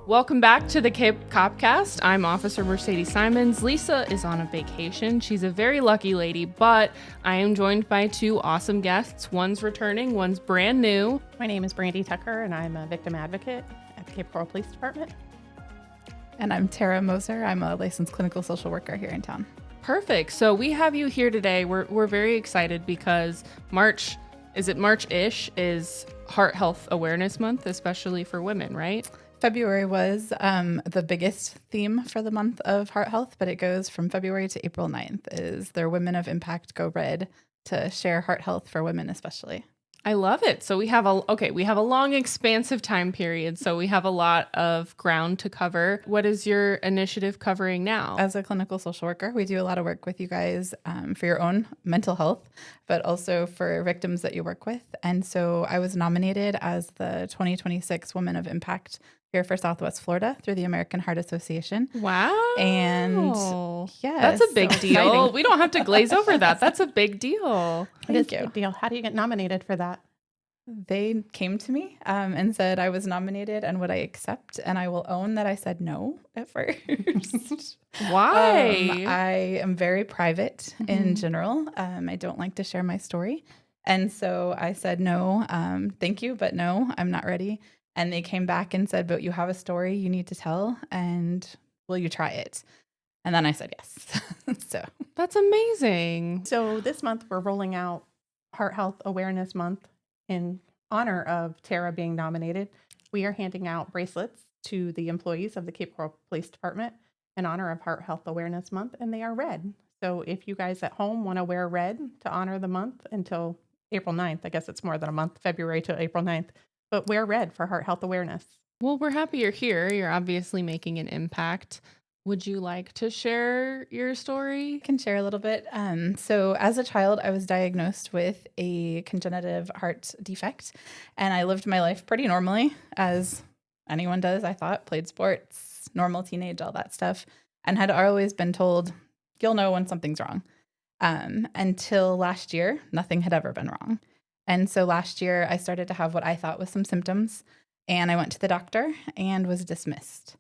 Welcome back to the Cape Copcast. I'm Officer Mercedes Simons. Lisa is on a vacation. She's a very lucky lady, but I am joined by two awesome guests. One's returning, one's brand new. My name is Brandi Tucker, and I'm a victim advocate at the Cape Coral Police Department. And I'm Tara Moser. I'm a licensed clinical social worker here in town. Perfect. So we have you here today. We're very excited because March-ish is Heart Health Awareness Month, especially for women, right? February was the biggest theme for the month of heart health, but it goes from February to April 9th is their Women of Impact Go Red to share heart health for women especially. I love it. So we have a long, expansive time period. So we have a lot of ground to cover. What is your initiative covering now? As a clinical social worker, we do a lot of work with you guys for your own mental health, but also for victims that you work with. And so I was nominated as the 2026 Women of Impact here for Southwest Florida through the American Heart Association. Wow. And yeah, that's a big deal. Exciting. We don't have to glaze over that. That's a big deal. Thank you. A big deal. How do you get nominated for that? They came to me and said I was nominated and would I accept? And I will own that I said no at first. Why? I am very private in general. I don't like to share my story. And so I said no, thank you, but no, I'm not ready. And they came back and said, but you have a story you need to tell, and will you try it? And then I said yes. So that's amazing. So this month we're rolling out Heart Health Awareness Month in honor of Tara being nominated. We are handing out bracelets to the employees of the Cape Coral Police Department in honor of Heart Health Awareness Month, and they are red. So if you guys at home want to wear red to honor the month until April 9th, I guess it's more than a month, February to April 9th, but wear red for Heart Health Awareness. Well, we're happy you're here. You're obviously making an impact. Would you like to share your story? I can share a little bit. So as a child, I was diagnosed with a congenitive heart defect, and I lived my life pretty normally, as anyone does, I thought, played sports, normal teenage, all that stuff, and had always been told, you'll know when something's wrong. Until last year, nothing had ever been wrong. And so last year, I started to have what I thought was some symptoms, and I went to the doctor and was dismissed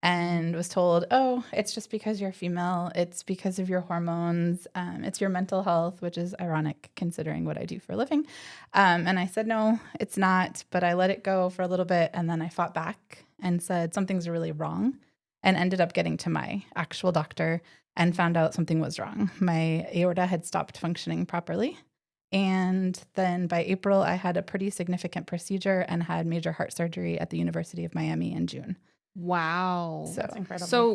and was told, oh, it's just because you're female. It's because of your hormones. It's your mental health, which is ironic considering what I do for a living. And I said, no, it's not. But I let it go for a little bit. And then I fought back and said, something's really wrong, and ended up getting to my actual doctor and found out something was wrong. My aorta had stopped functioning properly. And then by April, I had a pretty significant procedure and had major heart surgery at the University of Miami in June. Wow. So That's incredible. So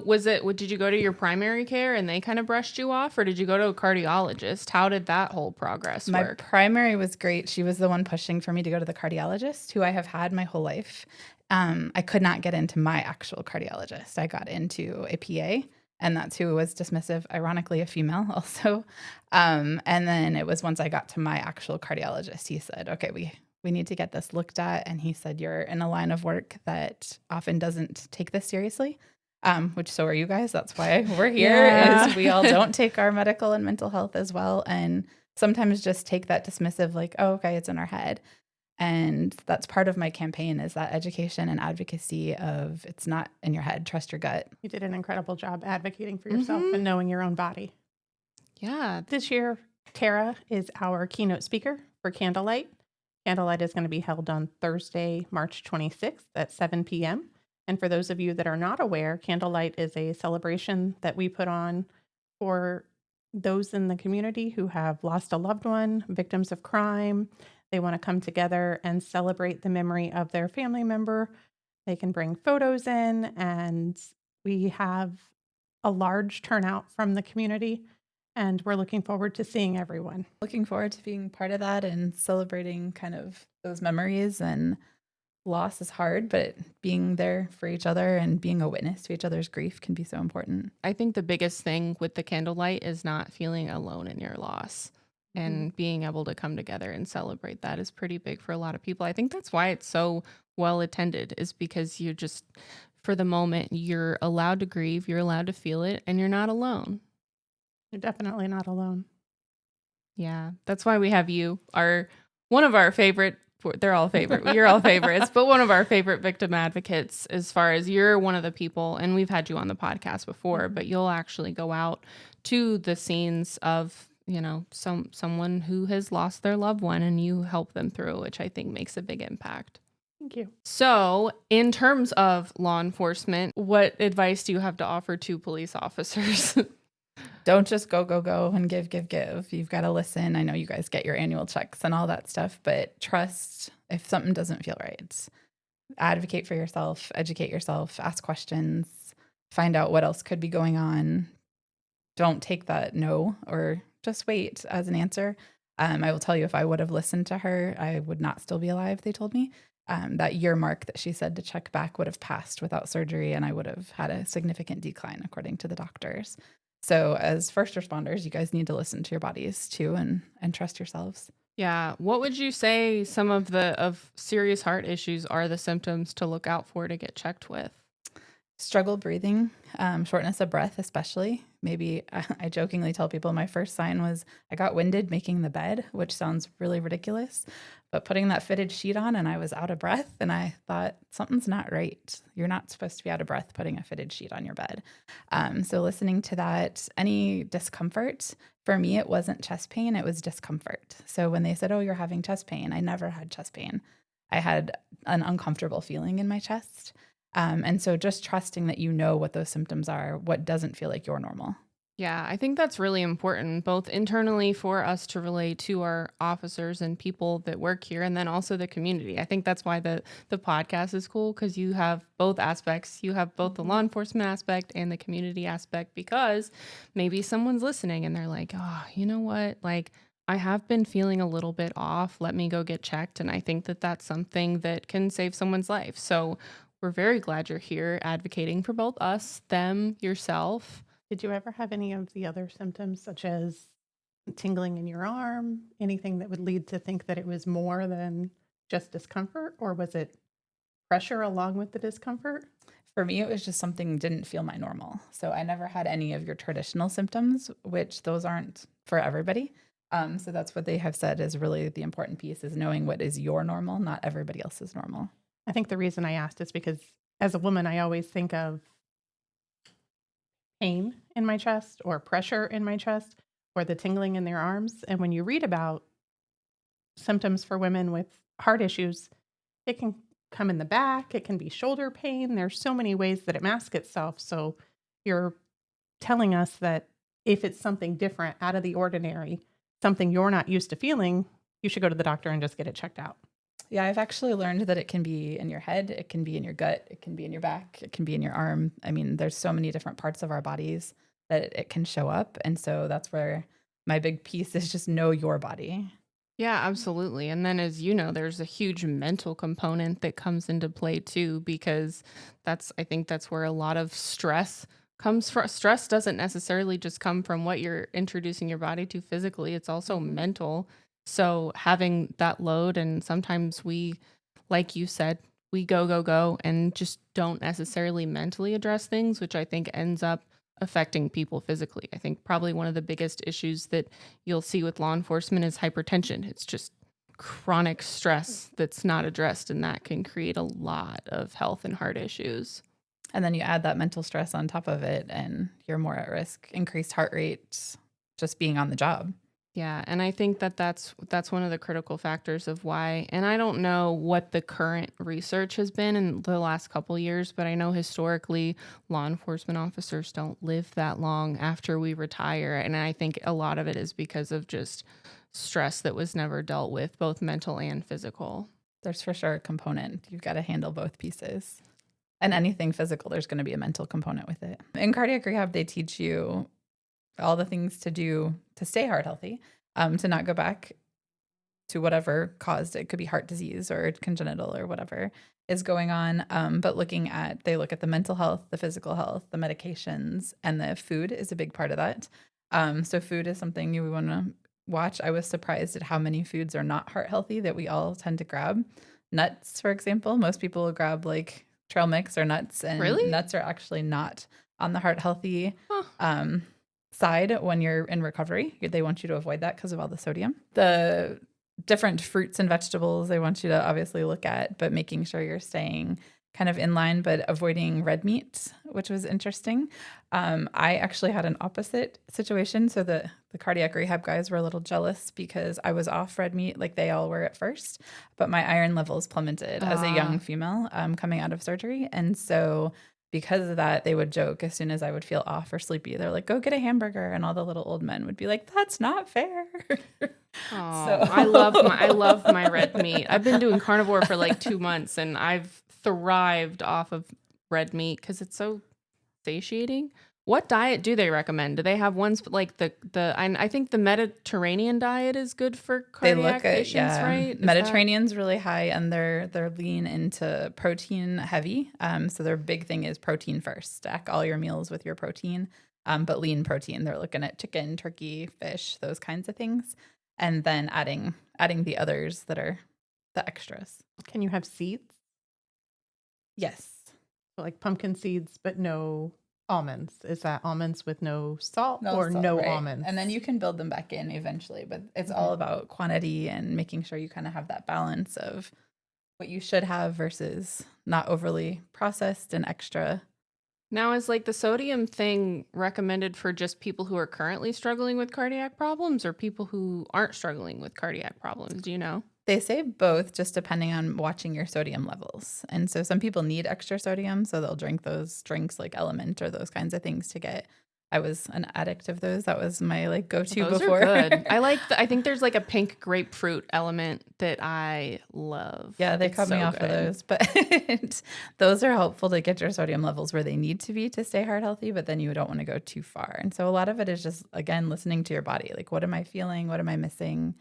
did you go to your primary care and they kind of brushed you off, or did you go to a cardiologist? How did that whole progress my work? primary was great. She was the one pushing for me to go to the cardiologist, who I have had my whole life. I could not get into my actual cardiologist. I got into a PA, and that's who was dismissive, ironically a female also. And then it was once I got to my actual cardiologist, he said, okay, we need to get this looked at. And he said, you're in a line of work that often doesn't take this seriously, which so are you guys. That's why we're here, is we all don't take our medical and mental health as well. And sometimes just take that dismissive, like, oh, okay, it's in our head. And that's part of my campaign, is that education and advocacy of it's not in your head, trust your gut. You did an incredible job advocating for yourself and knowing your own body. Yeah. This year, Tara is our keynote speaker for Candlelight. Candlelight is going to be held on Thursday, March 26th at 7 p.m. And for those of you that are not aware, Candlelight is a celebration that we put on for those in the community who have lost a loved one, victims of crime. They want to come together and celebrate the memory of their family member. They can bring photos in, and we have a large turnout from the community, and we're looking forward to seeing everyone. Looking forward to being part of that and celebrating kind of those memories. And loss is hard, but being there for each other and being a witness to each other's grief can be so important. I think the biggest thing with the candlelight is not feeling alone in your loss. And being able to come together and celebrate that is pretty big for a lot of people. I think that's why it's so well attended, is because you just, for the moment, you're allowed to grieve, you're allowed to feel it, and you're not alone. You're definitely not alone. Yeah, that's why we have you, one of our favorite They're all favorite. You're all favorites, but one of our favorite victim advocates, as far as you're one of the people, and we've had you on the podcast before, but you'll actually go out to the scenes of, someone who has lost their loved one, and you help them through, which I think makes a big impact. Thank you. So, in terms of law enforcement, what advice do you have to offer to police officers? Don't just go and give. You've got to listen. I know you guys get your annual checks and all that stuff, but trust if something doesn't feel right. Advocate for yourself, educate yourself, ask questions, find out what else could be going on. Don't take that no or just wait as an answer. I will tell you, if I would have listened to her, I would not still be alive, they told me. That year mark that she said to check back would have passed without surgery, and I would have had a significant decline, according to the doctors. So as first responders, you guys need to listen to your bodies too and trust yourselves. Yeah. What would you say some of serious heart issues are the symptoms to look out for to get checked with? Struggle breathing, shortness of breath, especially. Maybe I jokingly tell people my first sign was I got winded making the bed, which sounds really ridiculous, but putting that fitted sheet on and I was out of breath, and I thought something's not right. You're not supposed to be out of breath putting a fitted sheet on your bed. So listening to that, any discomfort, for me, it wasn't chest pain, it was discomfort. So when they said, oh, you're having chest pain, I never had chest pain. I had an uncomfortable feeling in my chest. And so just trusting that you know what those symptoms are, what doesn't feel like your normal. Yeah, I think that's really important, both internally for us to relate to our officers and people that work here, and then also the community. I think that's why the podcast is cool, because you have both aspects. You have both the law enforcement aspect and the community aspect, because maybe someone's listening and they're like, oh, you know what? Like, I have been feeling a little bit off. Let me go get checked. And I think that that's something that can save someone's life. So we're very glad you're here advocating for both us, them, yourself. Did you ever have any of the other symptoms, such as tingling in your arm, anything that would lead to think that it was more than just discomfort, or was it pressure along with the discomfort? For me, it was just something didn't feel my normal. So I never had any of your traditional symptoms, which those aren't for everybody. So that's what they have said is really the important piece, is knowing what is your normal, not everybody else's normal. I think the reason I asked is because as a woman, I always think of pain in my chest or pressure in my chest or the tingling in their arms. And when you read about symptoms for women with heart issues, it can come in the back, it can be shoulder pain. There's so many ways that it masks itself. So you're telling us that if it's something different, out of the ordinary, something you're not used to feeling, you should go to the doctor and just get it checked out. Yeah, I've actually learned that it can be in your head, it can be in your gut, it can be in your back, it can be in your arm. I mean, there's so many different parts of our bodies that it can show up. And so that's where my big piece is, just know your body. Yeah, absolutely. And then, as you know, there's a huge mental component that comes into play too, because I think that's where a lot of stress comes from. Stress doesn't necessarily just come from what you're introducing your body to physically. It's also mental. So having that load, and sometimes we, like you said, we go, and just don't necessarily mentally address things, which I think ends up affecting people physically. I think probably one of the biggest issues that you'll see with law enforcement is hypertension. It's just chronic stress that's not addressed, and that can create a lot of health and heart issues. And then you add that mental stress on top of it, and you're more at risk, increased heart rate, just being on the job. Yeah, and I think that's one of the critical factors of why, and I don't know what the current research has been in the last couple years, but I know historically law enforcement officers don't live that long after we retire, and I think a lot of it is because of just stress that was never dealt with, both mental and physical. There's for sure a component. You've got to handle both pieces. And anything physical, there's going to be a mental component with it. In cardiac rehab, they teach you all the things to do to stay heart healthy, to not go back to whatever caused it. Could be heart disease or congenital or whatever is going on. But they look at the mental health, the physical health, the medications, and the food is a big part of that. So food is something you want to watch. I was surprised at how many foods are not heart healthy that we all tend to grab. Nuts, for example, most people will grab like trail mix or nuts, and Really? nuts are actually not on the heart healthy side when you're in recovery. They want you to avoid that because of all the sodium. The different fruits and vegetables they want you to obviously look at, but making sure you're staying kind of in line, but avoiding red meat, which was interesting. I actually had an opposite situation. So the cardiac rehab guys were a little jealous because I was off red meat like they all were at first, but my iron levels plummeted as a young female coming out of surgery. And so because of that, they would joke as soon as I would feel off or sleepy. They're like, go get a hamburger. And all the little old men would be like, that's not fair. Oh, I love my red meat. I've been doing carnivore for like 2 months and I've thrived off of red meat because it's so satiating. What diet do they recommend? Do they have ones like I think the Mediterranean diet is good for cardiac patients, right? Mediterranean's really high and they're lean into protein heavy. So their big thing is protein first. Stack all your meals with your protein, but lean protein. They're looking at chicken, turkey, fish, those kinds of things, and then adding the others that are the extras. Can you have seeds? Yes. So like pumpkin seeds, but no almonds. Is that almonds with no salt no right. Almonds? And then you can build them back in eventually, but it's all about quantity and making sure you kind of have that balance of what you should have versus not overly processed and extra. Now, is like the sodium thing recommended for just people who are currently struggling with cardiac problems or people who aren't struggling with cardiac problems? Do you know? They say both, just depending on watching your sodium levels. And so some people need extra sodium, so they'll drink those drinks like Element or those kinds of things to get. I was an addict of those. That was my like go-to those before. Are good. I think there's like a pink grapefruit Element that I love. Yeah, they cut me off of those, but those are helpful to get your sodium levels where they need to be to stay heart healthy, but then you don't want to go too far. And so a lot of it is just, again, listening to your body. Like, what am I feeling? What am I missing?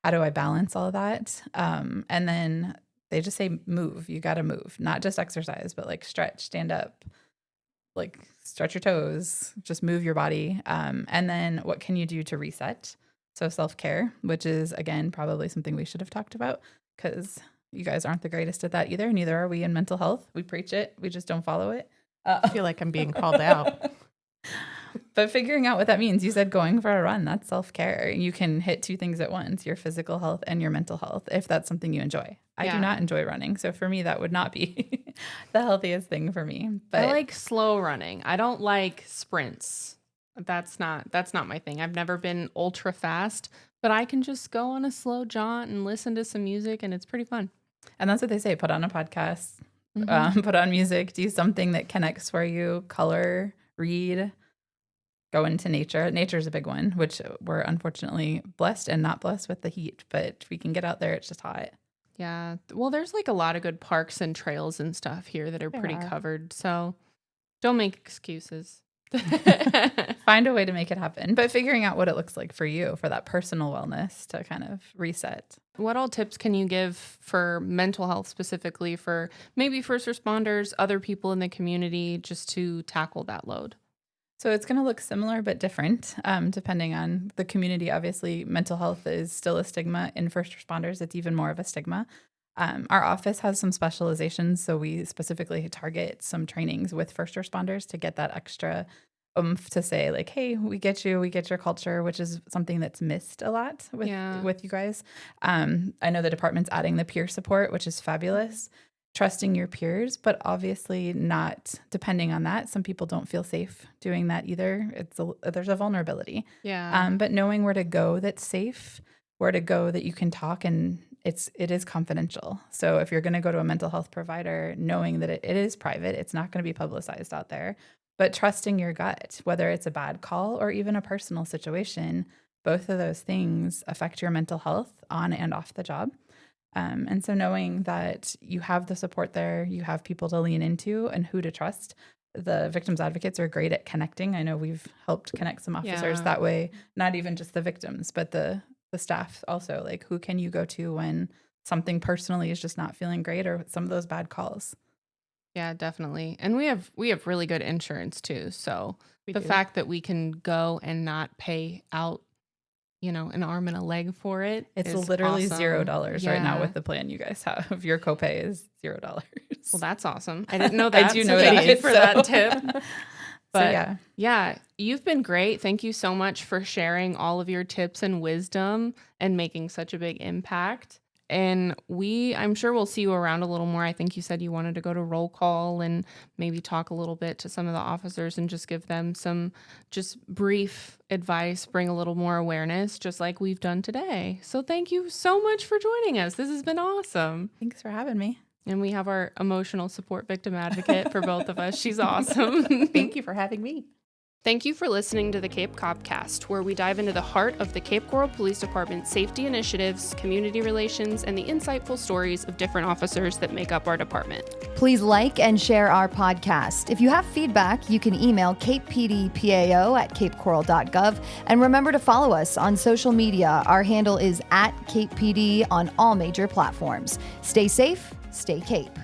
How do I balance all of that? And then they just say move. You got to move, not just exercise, but like stretch, stand up, like stretch your toes, just move your body. And then what can you do to reset? So self-care, which is, again, probably something we should have talked about because you guys aren't the greatest at that either. Neither are we in mental health. We preach it. We just don't follow it. I feel like I'm being called out. But figuring out what that means, you said going for a run, that's self-care. You can hit two things at once, your physical health and your mental health, if that's something you enjoy. I do not enjoy running. So for me, that would not be the healthiest thing for me. But I like slow running. I don't like sprints. That's not my thing. I've never been ultra fast, but I can just go on a slow jaunt and listen to some music and it's pretty fun. And that's what they say. Put on a podcast, put on music, do something that connects for you, color, read. Go into nature. Nature's a big one, which we're unfortunately blessed and not blessed with the heat, but we can get out there. It's just hot. Yeah. Well, there's like a lot of good parks and trails and stuff here that are pretty covered. So don't make excuses. Find a way to make it happen, but figuring out what it looks like for you, for that personal wellness to kind of reset. What all tips can you give for mental health specifically for maybe first responders, other people in the community, just to tackle that load? So it's going to look similar but different depending on the community. Obviously, mental health is still a stigma. In first responders, it's even more of a stigma. Our office has some specializations, so we specifically target some trainings with first responders to get that extra oomph to say like, hey, we get your culture, which is something that's missed a lot with you guys. I know the department's adding the peer support, which is fabulous. Trusting your peers, but obviously not depending on that. Some people don't feel safe doing that either. There's a vulnerability. Yeah. But knowing where to go that's safe, where to go that you can talk, and it is confidential. So if you're going to go to a mental health provider, knowing that it is private, it's not going to be publicized out there, but trusting your gut, whether it's a bad call or even a personal situation, both of those things affect your mental health on and off the job. And so knowing that you have the support there, you have people to lean into and who to trust. The victims advocates are great at connecting. I know we've helped connect some officers that way, not even just the victims, but the staff also. Like, who can you go to when something personally is just not feeling great or some of those bad calls? Yeah, definitely. And we have really good insurance too. So the fact that we can go and not pay out an arm and a leg for it. It's literally awesome. $0 right now with the plan you guys have. Your copay is $0. Well, that's awesome. I didn't know that. I do know that. Thank you for that tip. But yeah, you've been great. Thank you so much for sharing all of your tips and wisdom and making such a big impact. And I'm sure we'll see you around a little more. I think you said you wanted to go to roll call and maybe talk a little bit to some of the officers and just give them some just brief advice, bring a little more awareness, just like we've done today. So thank you so much for joining us. This has been awesome. Thanks for having me. And we have our emotional support victim advocate for both of us. She's awesome. Thank you for having me. Thank you for listening to the Cape Copcast, where we dive into the heart of the Cape Coral Police Department safety initiatives, community relations, and the insightful stories of different officers that make up our department. Please like and share our podcast. If you have feedback, you can email capepdpao@capecoral.gov. And remember to follow us on social media. Our handle is @CapePD on all major platforms. Stay safe, stay Cape.